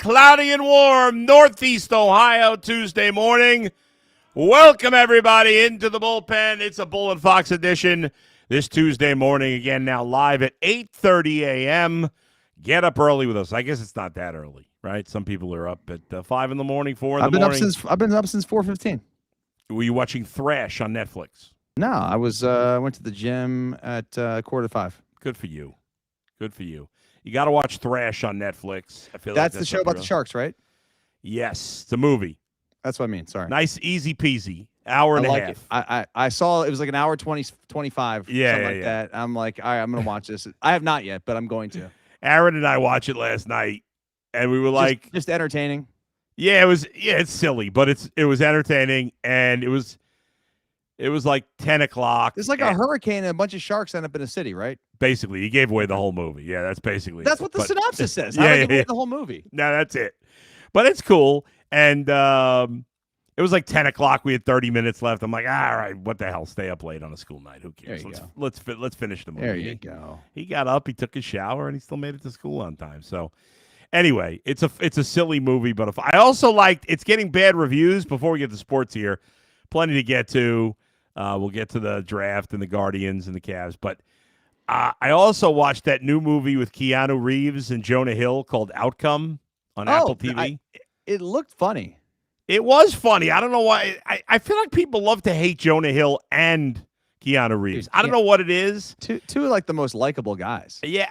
cloudy and warm, Northeast Ohio, Tuesday morning. Welcome, everybody, into the bullpen. It's a Bull and Fox edition this Tuesday morning. Again, now live at 8:30 a.m. Get up early with us. I guess it's not that early, right? Some people are up at 5 in the morning, 4 in the morning. I've been up since 4:15. Were you watching Thrash on Netflix? No, I went to the gym at 4:45. Good for you. Good for you. You got to watch Thrash on Netflix. I feel that's like the show about the Sharks, right? Yes, it's a movie. That's what I mean. Sorry. Nice, easy peasy. Hour and a half. I saw it was like an hour 25. Something like that. I'm like, all right, I'm gonna watch this. I have not yet, but I'm going to. Aaron and I watched it last night, and we were just entertaining. Yeah, it was. Yeah, it's silly, but it was entertaining, and it was like 10 o'clock. It's like a hurricane and a bunch of sharks end up in a city, right? Basically, he gave away the whole movie. Yeah, that's basically. That's what the synopsis says. How did the whole movie? No, that's it. But it's cool, and it was like 10 o'clock. We had 30 minutes left. I'm like, all right, what the hell? Stay up late on a school night. Who cares? Let's finish the movie. There you go. He got up, he took a shower, and he still made it to school on time. So, anyway, it's a silly movie, but I also liked. It's getting bad reviews. Before we get to sports here, plenty to get to. We'll get to the draft and the Guardians and the Cavs, but I also watched that new movie with Keanu Reeves and Jonah Hill called Outcome on Apple TV. It looked funny. It was funny. I don't know why. I feel like people love to hate Jonah Hill and Keanu Reeves. I don't know what it is. Two of like the most likable guys. Yeah,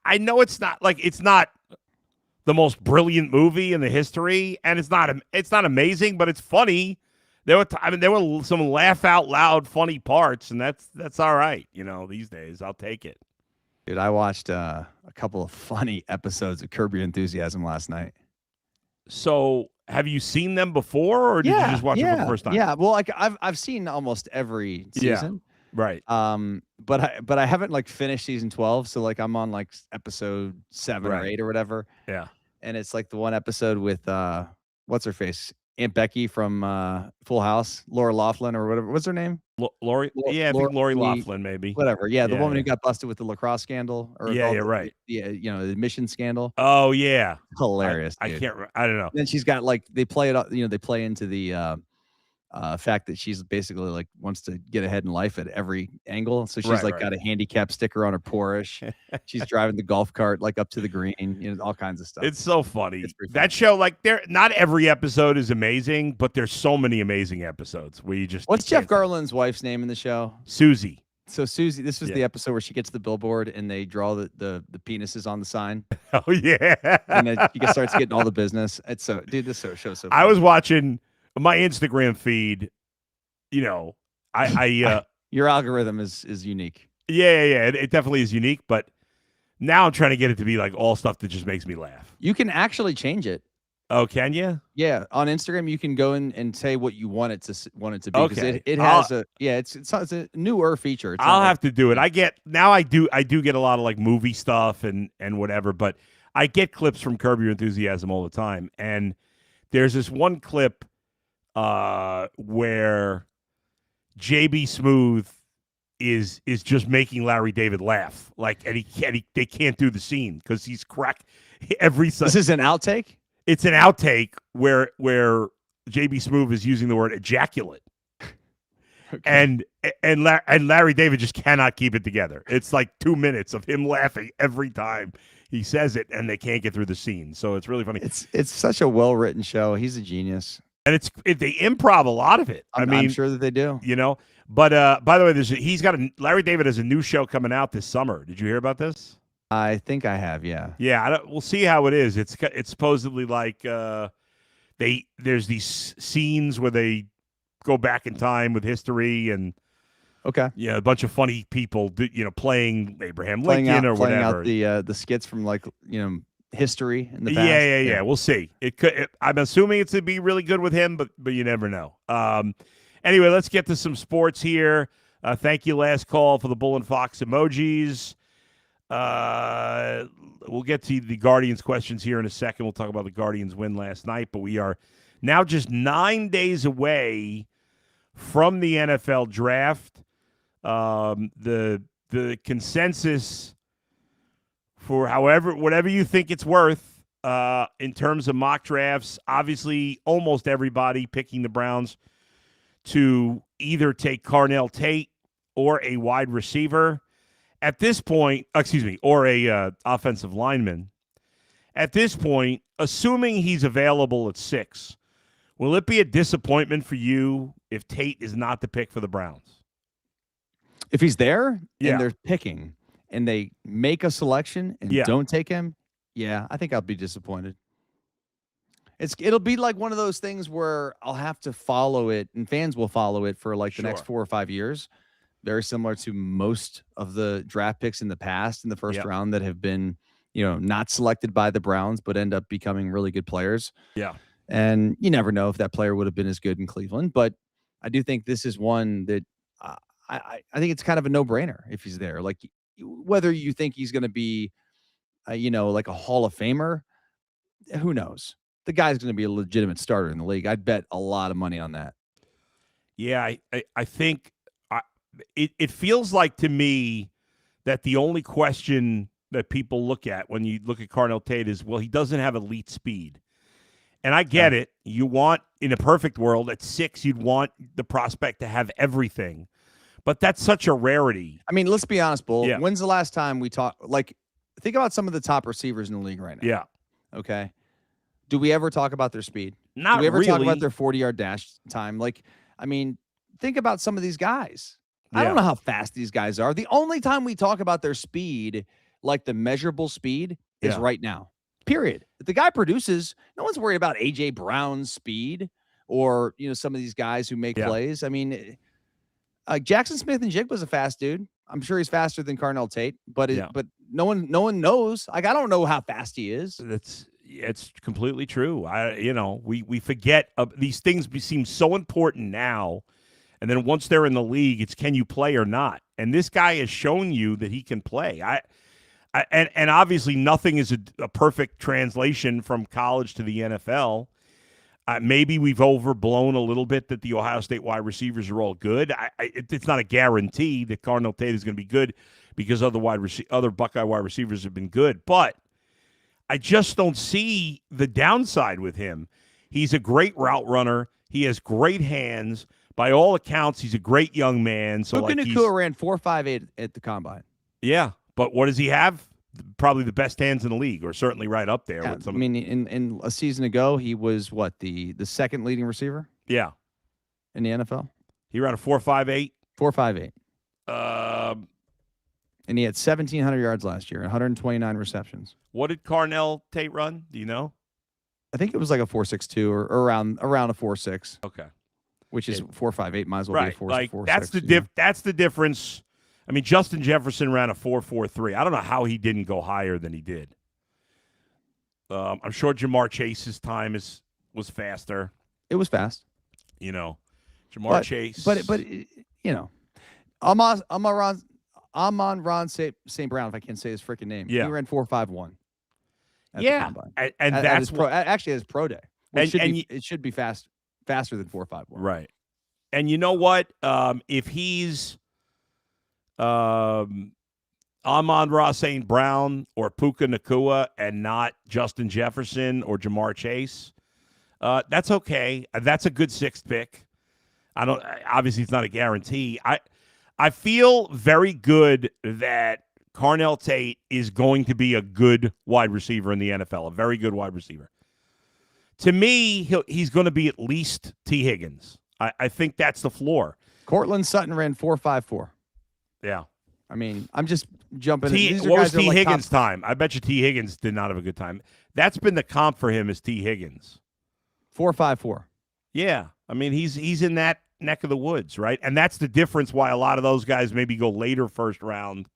I know it's not the most brilliant movie in the history, and it's not amazing, but it's funny. There were some laugh out loud funny parts, and that's all right. These days I'll take it. Dude, I watched a couple of funny episodes of Curb Your Enthusiasm last night. So, have you seen them before, or did you just watch them for the first time? Yeah, well, like I've seen almost every season. Yeah, right. But I haven't like finished season 12, so like I'm on like episode 7 or 8 or whatever. Yeah. And it's like the one episode with what's her face? Aunt Becky from Full House, Laura Loughlin or whatever. What's her name? Lori. Yeah, I think Lori Loughlin, maybe. Whatever. Yeah, the woman who got busted with the lacrosse scandal. Or yeah, you're right. Yeah, the admission scandal. Oh yeah, hilarious. I can't. I don't know. Then she's got like they play it. They play into the fact that she's basically like wants to get ahead in life at every angle. So she's got a handicap sticker on her Porsche. She's driving the golf cart like up to the green, all kinds of stuff. It's so funny. That show, like, not every episode is amazing, but there's so many amazing episodes where you just. What's Jeff Garland's wife's name in the show? Susie. So Susie, this was the episode where she gets the billboard and they draw the penises on the sign. Oh yeah. And then she starts getting all the business. It's so, dude, this show's so funny. I was watching my Instagram feed, your algorithm is unique. Yeah. It definitely is unique, but now I'm trying to get it to be like all stuff that just makes me laugh. You can actually change it. Oh, can you? Yeah, on Instagram you can go in and say what you want it to be. Okay. It has it's a newer feature. I'll have to do it. I get a lot of like movie stuff and whatever, but I get clips from Curb Your Enthusiasm all the time, and there's this one clip where JB Smoove is just making Larry David laugh, like, and they can't do the scene because he's cracked every. This is an outtake. It's an outtake where JB Smoove is using the word ejaculate, okay. and Larry David just cannot keep it together. It's like 2 minutes of him laughing every time he says it, and they can't get through the scene. So it's really funny. It's such a well written show. He's a genius. And they improv a lot of it. I'm sure that they do. But by the way, Larry David has a new show coming out this summer. Did you hear about this? I think I have. Yeah. Yeah. We'll see how it is. It's supposedly like there's these scenes where they go back in time with history and a bunch of funny people playing Abraham Lincoln or whatever. Playing out the skits from history in the past. Yeah. We'll see. I'm assuming it's to be really good with him, but you never know. Anyway, let's get to some sports here. Thank you, last call, for the Bull and Fox emojis. We'll get to the Guardians questions here in a second. We'll talk about the Guardians win last night, but we are now just 9 days away from the NFL draft. The consensus for whatever you think it's worth in terms of mock drafts, obviously almost everybody picking the Browns to either take Carnell Tate or a wide receiver at this point, or a offensive lineman. At this point, assuming he's available at 6, will it be a disappointment for you if Tate is not the pick for the Browns? If he's there and they're picking and they make a selection and don't take him, I think I'll be disappointed. It'll be like one of those things where I'll have to follow it, and fans will follow it for like the next 4 or 5 years. Very similar to most of the draft picks in the past in the first round that have been, not selected by the Browns, but end up becoming really good players. Yeah. And you never know if that player would have been as good in Cleveland. But I do think this is one that I think it's kind of a no-brainer if he's there. Like, whether you think he's going to be, like a Hall of Famer, who knows? The guy's going to be a legitimate starter in the league. I'd bet a lot of money on that. Yeah, I think it feels like to me that the only question that people look at when you look at Carnell Tate is, well, he doesn't have elite speed. And I get it. You want, in a perfect world, at 6, you'd want the prospect to have everything. But that's such a rarity. I mean, let's be honest, Bull. Yeah. When's the last time we talked? Like, think about some of the top receivers in the league right now. Yeah. Okay. Do we ever talk about their speed? Not really. Do we ever talk about their 40-yard dash time? Like, I mean, think about some of these guys. I don't know how fast these guys are. The only time we talk about their speed, like the measurable speed, is right now. Period. If the guy produces, no one's worried about A.J. Brown's speed or, some of these guys who make plays. I mean, Jackson Smith-Njigba's a fast dude. I'm sure he's faster than Carnell Tate, but no one knows. Like, I don't know how fast he is. It's completely true. We forget these things seem so important now, and then once they're in the league, it's can you play or not. And this guy has shown you that he can play. And obviously nothing is a perfect translation from college to the NFL. Maybe we've overblown a little bit that the Ohio State wide receivers are all good. It's not a guarantee that Carnell Tate is going to be good because other Buckeye wide receivers have been good. But I just don't see the downside with him. He's a great route runner. He has great hands. By all accounts, he's a great young man. So Puka Nacua ran 4.58 at the combine. Yeah, but what does he have? Probably the best hands in the league, or certainly right up there. With some... I mean, in a season ago, he was the second leading receiver? Yeah. In the NFL? He ran a 4.58? 4.58. And he had 1,700 yards last year, 129 receptions. What did Carnell Tate run? Do you know? I think it was like a 4.62 or around a 4.6. Okay. Which is 4.58, might as well be a 4.6. Like, that's the difference. I mean, Justin Jefferson ran a 4.43. I don't know how he didn't go higher than he did. I'm sure Jamar Chase's time was faster. It was fast. Jamar Chase. But Amon-Ra St. Brown, if I can't say his freaking name. Yeah. He ran 4.51. Yeah. And that's actually his pro day. It should be faster than 4.51. Right. And you know what? If he's Amon-Ra St. Brown or Puka Nacua and not Justin Jefferson or Jamar Chase, that's okay. That's a good 6th pick. Obviously it's not a guarantee. I feel very good that Carnell Tate is going to be a good wide receiver in the NFL, a very good wide receiver. To me, he's going to be at least T. Higgins. I think that's the floor. Cortland Sutton ran 4.54. Yeah. I mean, I'm just jumping. What was T. Higgins' time? I bet you T. Higgins did not have a good time. That's been the comp for him is T. Higgins. 4.54. Yeah. I mean, he's in that neck of the woods, right? And that's the difference why a lot of those guys maybe go later first round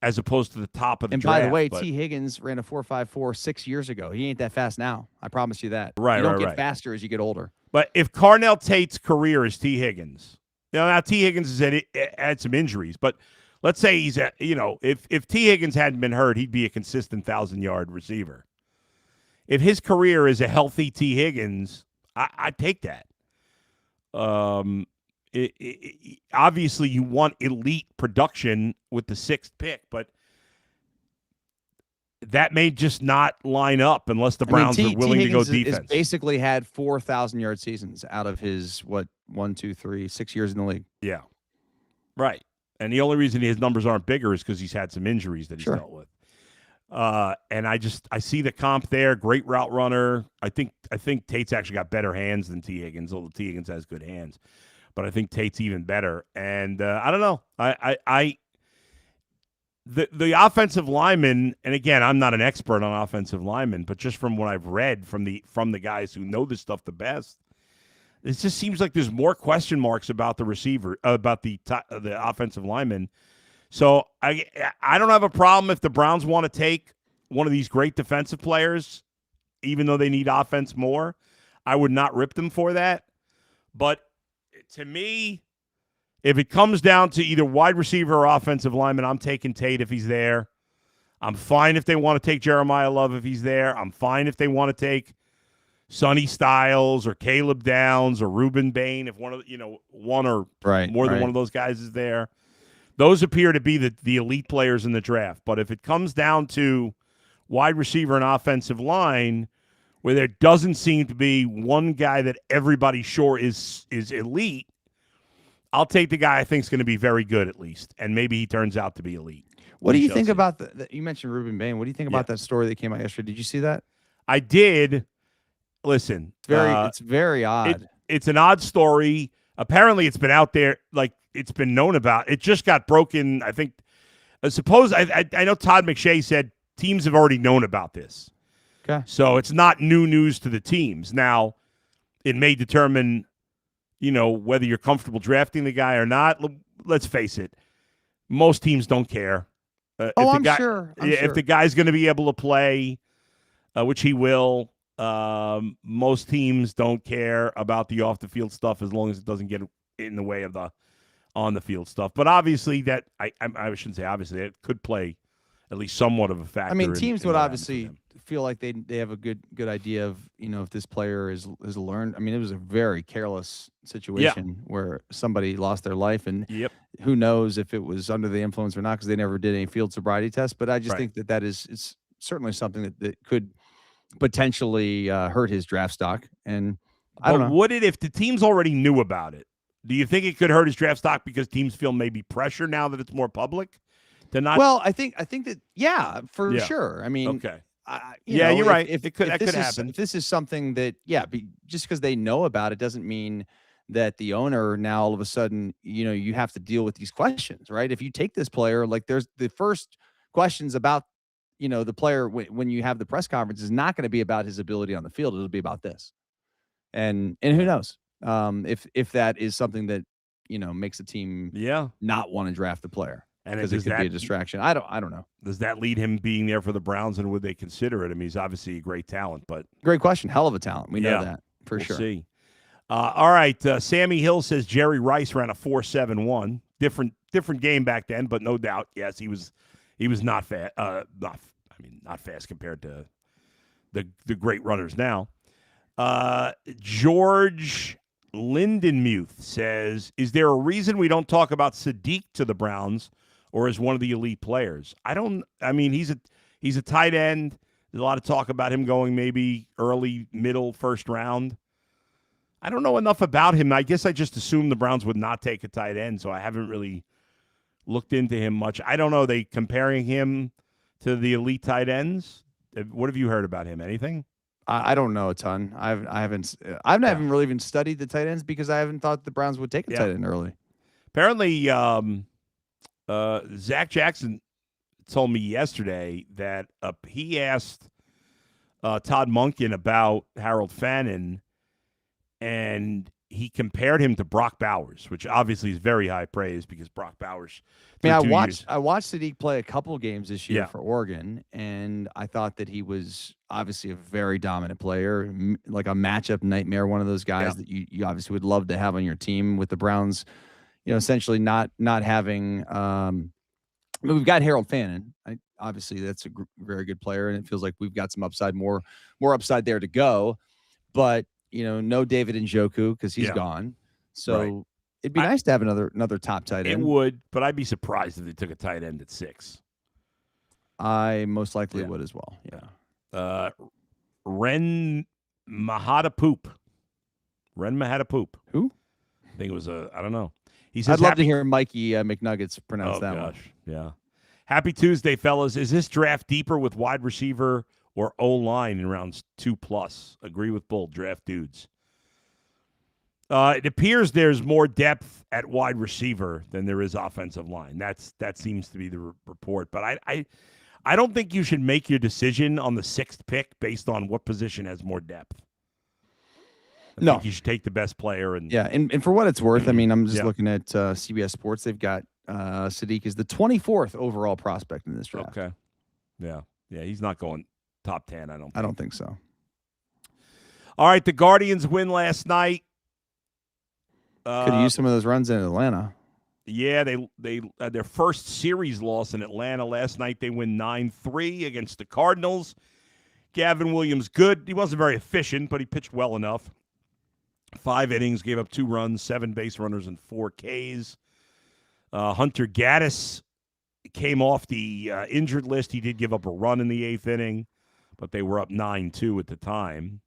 as opposed to the top of the draft. And by the way, T. Higgins ran a 4.54 6 years ago. He ain't that fast now. I promise you that. Right, you don't get faster as you get older. But if Carnell Tate's career is T. Higgins, now T. Higgins has had some injuries, but let's say he's if T. Higgins hadn't been hurt, he'd be a consistent 1,000-yard receiver. If his career is a healthy T. Higgins, I'd take that. Obviously, you want elite production with the 6th pick, but that may just not line up unless the Browns are willing to go defense. Is basically had 4,000-yard seasons out of his 6 years in the league. Yeah, right. And the only reason his numbers aren't bigger is because he's had some injuries that he's dealt with. And I see the comp there. Great route runner. I think Tate's actually got better hands than T. Higgins, although T. Higgins has good hands. But I think Tate's even better. And I don't know. The offensive lineman, and again, I'm not an expert on offensive linemen, but just from what I've read from the guys who know this stuff the best, it just seems like there's more question marks about the receiver, about the offensive lineman. So I don't have a problem if the Browns want to take one of these great defensive players, even though they need offense more. I would not rip them for that. But to me, if it comes down to either wide receiver or offensive lineman, I'm taking Tate if he's there. I'm fine if they want to take Jeremiah Love if he's there. I'm fine if they want to take Sonny Styles or Caleb Downs or Reuben Bain if one or more than one of those guys is there. Those appear to be the elite players in the draft. But if it comes down to wide receiver and offensive line, where there doesn't seem to be one guy that everybody's sure is elite, I'll take the guy I think is going to be very good at least, and maybe he turns out to be elite. What do you think about you mentioned Reuben Bain. What do you think about that story that came out yesterday? Did you see that? I did. Listen, it's very odd. It's an odd story. Apparently, it's been out there, like it's been known about. It just got broken. I think. I know Todd McShay said teams have already known about this. Okay. So it's not new news to the teams. Now, it may determine, whether you're comfortable drafting the guy or not. Let's face it, most teams don't care. I'm sure. If the guy's going to be able to play, which he will. Most teams don't care about the off the field stuff as long as it doesn't get in the way of the on the field stuff. But obviously that I shouldn't say obviously it could play at least somewhat of a factor. I mean, teams would obviously feel like they have a good idea of if this player is learned. I mean, it was a very careless situation where somebody lost their life, and who knows if it was under the influence or not because they never did any field sobriety tests. But I just think that it's certainly something that could potentially hurt his draft stock. And I don't know. Would it if the teams already knew about it? Do you think it could hurt his draft stock because teams feel maybe pressure now that it's more public to not? Well, I think that for sure. I mean, okay. You're right. If that could happen. If this is something that just because they know about it doesn't mean that the owner now all of a sudden you have to deal with these questions, right? If you take this player, like there's the first questions about the player when you have the press conference is not going to be about his ability on the field. It'll be about this. And who knows if that is something that, makes a team not want to draft the player because it could be a distraction. I don't know. Does that lead him being there for the Browns, and would they consider it? I mean, he's obviously a great talent, but great question. Hell of a talent. We know that for sure. See. All right. Sammy Hill says Jerry Rice ran a 4.71. Different game back then, but no doubt. Yes, he was not fast. Not fast compared to the great runners now. George Lindenmuth says, is there a reason we don't talk about Sadiq to the Browns or as one of the elite players? He's a tight end. There's a lot of talk about him going maybe early, middle, first round. I don't know enough about him. I guess I just assumed the Browns would not take a tight end, so I haven't really looked into him much. I don't know. Are they comparing him to the elite tight ends? What have you heard about him? Anything? I don't know a ton. I haven't really even studied the tight ends because I haven't thought the Browns would take a tight end early. Apparently, Zach Jackson told me yesterday that he asked Todd Monken about Harold Fannin, and he compared him to Brock Bowers, which obviously is very high praise because Brock Bowers. I watched Sadiq play a couple games this year for Oregon, and I thought that he was obviously a very dominant player, like a matchup nightmare, one of those guys that you obviously would love to have on your team with the Browns, essentially not having we've got Harold Fannin. Obviously, that's a very good player, and it feels like we've got some upside, more upside there to go. But no David Njoku because he's gone. So it'd be nice to have another top tight end. It would, but I'd be surprised if they took a tight end at 6. I most likely would as well. Yeah. Ren Mahadapoop. Who? I think it was I don't know. He says, I'd love to hear Mikey McNuggets pronounce that gosh, one. Yeah. Happy Tuesday, fellas. Is this draft deeper with wide receiver or O-line in rounds 2+? Agree with Bull. Draft dudes. It appears there's more depth at wide receiver than there is offensive line. That seems to be the report. But I don't think you should make your decision on the 6th pick based on what position has more depth. I think you should take the best player. And for what it's worth, I mean, I'm just looking at CBS Sports. They've got Sadiq is the 24th overall prospect in this draft. Okay. Yeah. He's not going top 10. I don't think so. All right. The Guardians win last night. Could have used some of those runs in Atlanta. Yeah, they had their first series loss in Atlanta last night. They win 9-3 against the Cardinals. Gavin Williams, good. He wasn't very efficient, but he pitched well enough. 5 innings, gave up 2 runs, 7 base runners, and 4 Ks. Hunter Gaddis came off the injured list. He did give up a run in the 8th inning, but they were up 9-2 at the time.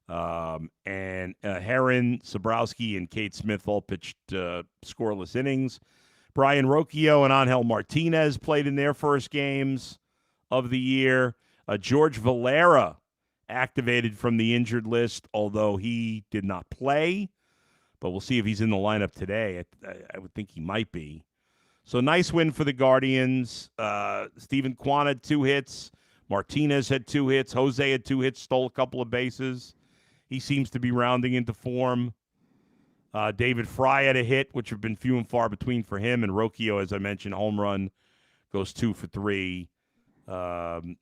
And Herron, Sobrowski, and Kate Smith all pitched scoreless innings. Brian Rocchio and Angel Martinez played in their first games of the year. George Valera activated from the injured list, although he did not play. But we'll see if he's in the lineup today. I would think he might be. So nice win for the Guardians. Stephen Kwan had 2 hits. Martinez had 2 hits. Jose had 2 hits, stole a couple of bases. He seems to be rounding into form. David Fry had a hit, which have been few and far between for him. And Rocchio, as I mentioned, home run, goes 2 for 3. And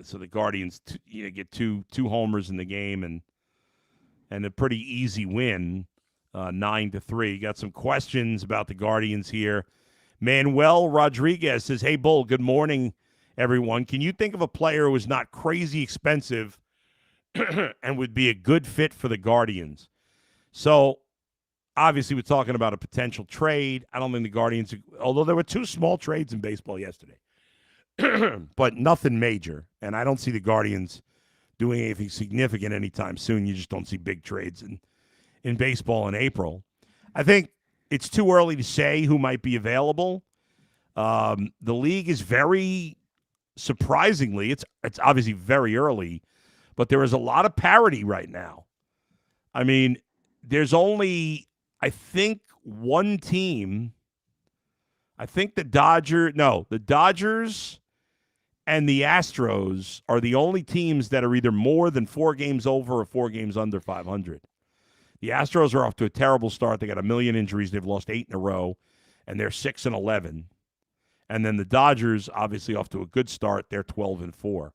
so the Guardians get two homers in the game and a pretty easy win, 9-3. Got some questions about the Guardians here. Manuel Rodriguez says, "Hey, Bull, good morning, everyone. Can you think of a player who is not crazy expensive and would be a good fit for the Guardians?" So, obviously, we're talking about a potential trade. I don't think the Guardians, although there were 2 small trades in baseball yesterday, but nothing major. And I don't see the Guardians doing anything significant anytime soon. You just don't see big trades in baseball in April. I think it's too early to say who might be available. The league is very, surprisingly, it's obviously very early, but there is a lot of parity right now. I mean, there's only, I think, one team. I think the Dodgers and the Astros are the only teams that are either more than 4 games over or 4 games under 500. The Astros are off to a terrible start. They got a million injuries. They've lost 8 in a row, and they're 6-11. And then the Dodgers, obviously, off to a good start. They're 12-4.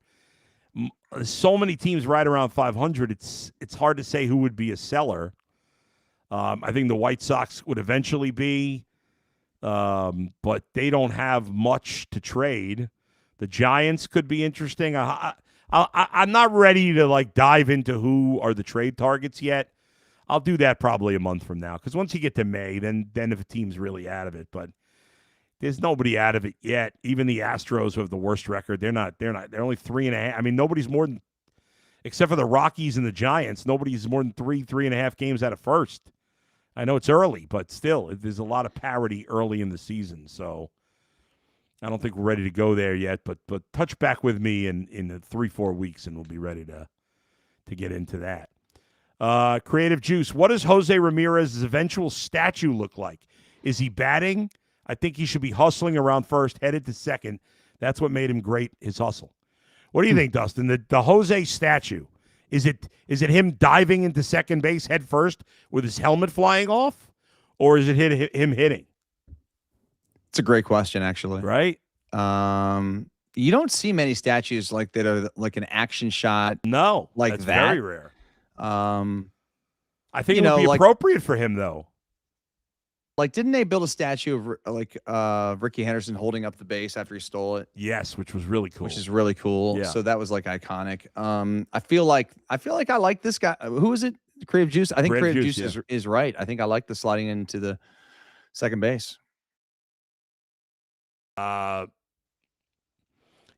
So many teams right around 500. It's hard to say who would be a seller. I think the White Sox would eventually be, but they don't have much to trade. The Giants could be interesting. I'm not ready to dive into who are the trade targets yet. I'll do that probably a month from now, because once you get to May, then if a team's really out of it, but there's nobody out of it yet. Even the Astros, who have the worst record, they're not. They're only 3.5. I mean, nobody's more than, except for the Rockies and the Giants, nobody's more than 3.5 games out of first. I know it's early, but still, there's a lot of parity early in the season. So I don't think we're ready to go there yet. But touch back with me in 3-4 weeks, and we'll be ready to get into that. Creative Juice, what does Jose Ramirez's eventual statue look like? Is he batting? I think he should be hustling around first, headed to second. That's what made him great, his hustle. What do you think, Dustin? The Jose statue, is it him diving into second base head first with his helmet flying off, or is it him hitting? It's a great question, actually. Right? You don't see many statues like that are like an action shot. No, like that's that. Very rare. I think it would be appropriate for him, though. Like, didn't they build a statue of Ricky Henderson holding up the base after he stole it? Yes, which was really cool. Which is really cool. Yeah. So that was iconic. I feel like I like this guy. Who is it? Creative Juice. I think Creative Juice is right. I think I like the sliding into the second base.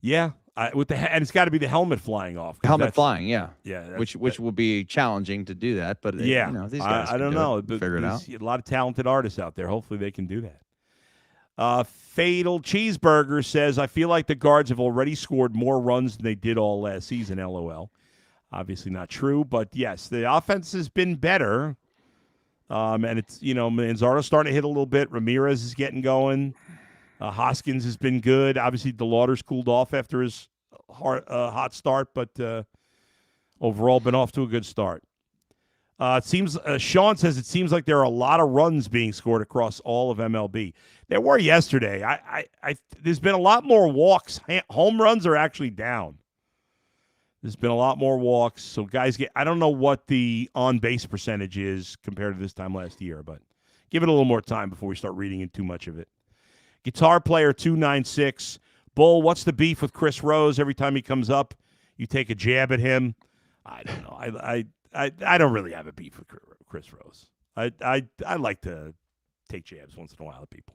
Yeah, and it's got to be the helmet flying off. Helmet flying, yeah. Yeah, which will be challenging to do that, but yeah, these guys I don't know, but figure it out. A lot of talented artists out there. Hopefully, they can do that. Fatal Cheeseburger says, I feel like the guards have already scored more runs than they did all last season. LOL. Obviously not true, but yes, the offense has been better. And it's, Manzardo's starting to hit a little bit. Ramirez is getting going. Hoskins has been good. Obviously, DeLauder's cooled off after his hot start, but overall been off to a good start. It seems Sean says it seems like there are a lot of runs being scored across all of MLB. There were yesterday. There's been a lot more walks. Home runs are actually down. There's been a lot more walks. So guys I don't know what the on-base percentage is compared to this time last year, but give it a little more time before we start reading in too much of it. Guitar player 296. Bull, what's the beef with Chris Rose? Every time he comes up, you take a jab at him. I don't know. I don't really have a beef with Chris Rose. I like to take jabs once in a while at people.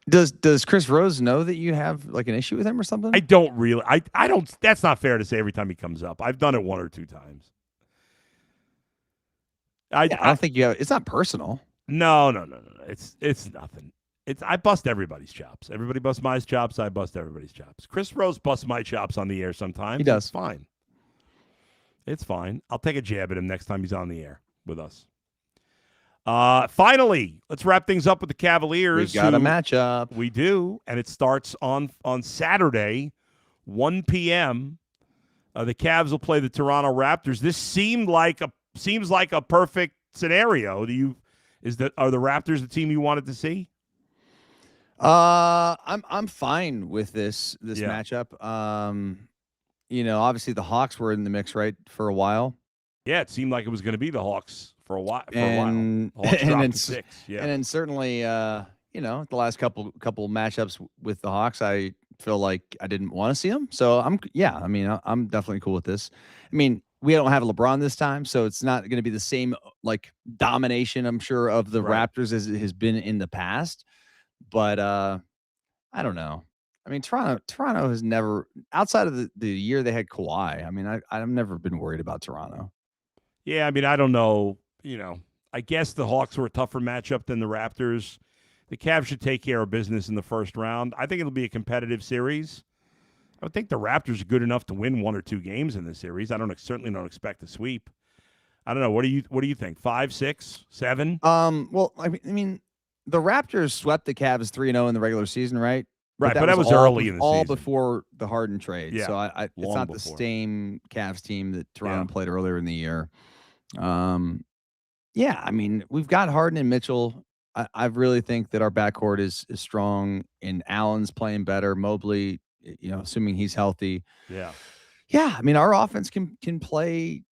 Does Chris Rose know that you have like an issue with him or something? I don't really. I don't. That's not fair to say every time he comes up. I've done it one or two times. I don't think you have. It's not personal. No. It's nothing. I bust everybody's chops. Everybody busts my chops. I bust everybody's chops. Chris Rose busts my chops on the air sometimes. He does. It's fine. It's fine. I'll take a jab at him next time he's on the air with us. Finally, let's wrap things up with the Cavaliers. We've got a matchup. We do, and it starts on Saturday, 1 p.m. The Cavs will play the Toronto Raptors. This seems like a perfect scenario. Are the Raptors the team you wanted to see? I'm fine with this matchup. Obviously the Hawks were in the mix, right, for a while. Yeah, it seemed like it was going to be the Hawks for a while. Hawks dropped to 6. Yeah, and then certainly, the last couple matchups with the Hawks, I feel like I didn't want to see them. So I'm definitely cool with this. I mean, we don't have LeBron this time, so it's not going to be the same like domination, I'm sure, of the Raptors as it has been in the past. But I don't know. I mean, Toronto has never, outside of the year they had Kawhi. I mean, I've never been worried about Toronto. Yeah, I mean, I don't know. I guess the Hawks were a tougher matchup than the Raptors. The Cavs should take care of business in the first round. I think it'll be a competitive series. I would think the Raptors are good enough to win 1 or 2 games in this series. I certainly don't expect a sweep. I don't know. What do you think? 5, 6, 7? Well, I mean, the Raptors swept the Cavs 3-0 in the regular season, right? Right, but that was early in the all season. Before the Harden trade. Yeah, so it's not before. The same Cavs team that Toronto played earlier in the year. Yeah, I mean, we've got Harden and Mitchell. I really think that our backcourt is strong, and Allen's playing better. Mobley, assuming he's healthy. Yeah. Yeah, I mean, our offense can play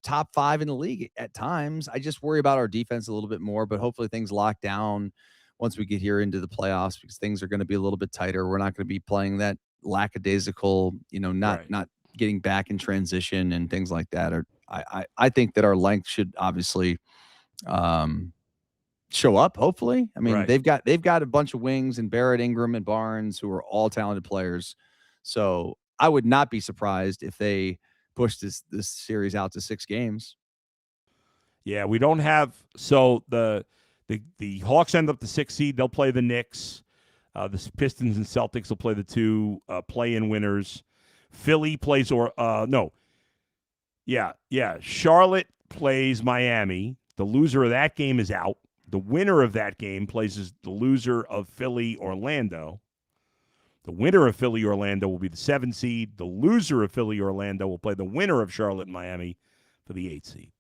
top 5 in the league at times. I just worry about our defense a little bit more, but hopefully things lock down once we get here into the playoffs, because things are going to be a little bit tighter. We're not going to be playing that lackadaisical, not getting back in transition and things like that. Or I think that our length should obviously show up. Hopefully, I mean they've got a bunch of wings and Barrett, Ingram, and Barnes, who are all talented players. So I would not be surprised if they push this series out to 6 games. Yeah, we don't have the Hawks end up the 6th seed. They'll play the Knicks. The Pistons and Celtics will play the 2 play-in winners. Philly plays Charlotte plays Miami. The loser of that game is out. The winner of that game plays the loser of Philly-Orlando. The winner of Philly-Orlando will be the 7th seed. The loser of Philly-Orlando will play the winner of Charlotte and Miami for the 8th seed.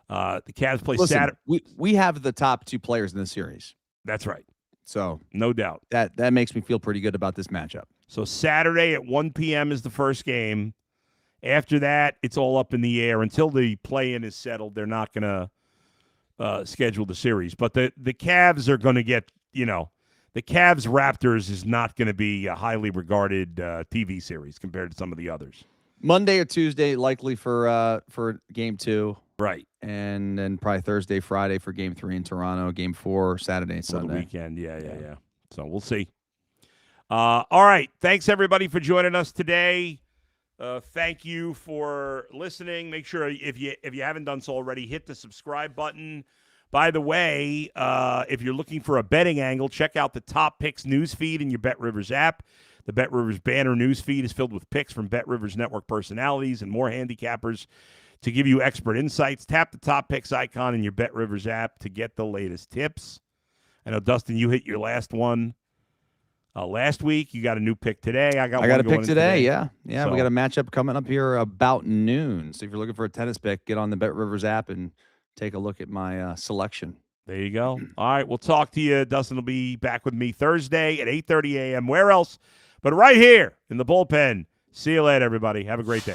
The Cavs play Saturday. We have the top 2 players in the series. That's right. So no doubt. That makes me feel pretty good about this matchup. So Saturday at 1 p.m. is the first game. After that, it's all up in the air. Until the play-in is settled, they're not going to schedule the series. But the Cavs are going to get, the Cavs-Raptors is not going to be a highly regarded TV series compared to some of the others. Monday or Tuesday, likely for Game 2. Right. And then probably Thursday, Friday for Game 3 in Toronto. Game 4, Saturday and Sunday. The weekend, yeah. So we'll see. All right. Thanks, everybody, for joining us today. Thank you for listening. Make sure if you haven't done so already, hit the subscribe button. By the way, if you're looking for a betting angle, check out the Top Picks news feed in your BetRivers app. The BetRivers banner news feed is filled with picks from BetRivers network personalities and more handicappers to give you expert insights. Tap the Top Picks icon in your BetRivers app to get the latest tips. I know, Dustin, you hit your last one last week. You got a new pick today. I got a pick today. Yeah. So, we got a matchup coming up here about noon. So if you're looking for a tennis pick, get on the BetRivers app and take a look at my selection. There you go. All right, we'll talk to you. Dustin will be back with me Thursday at 8:30 a.m. Where else but right here in the bullpen. See you later, everybody. Have a great day.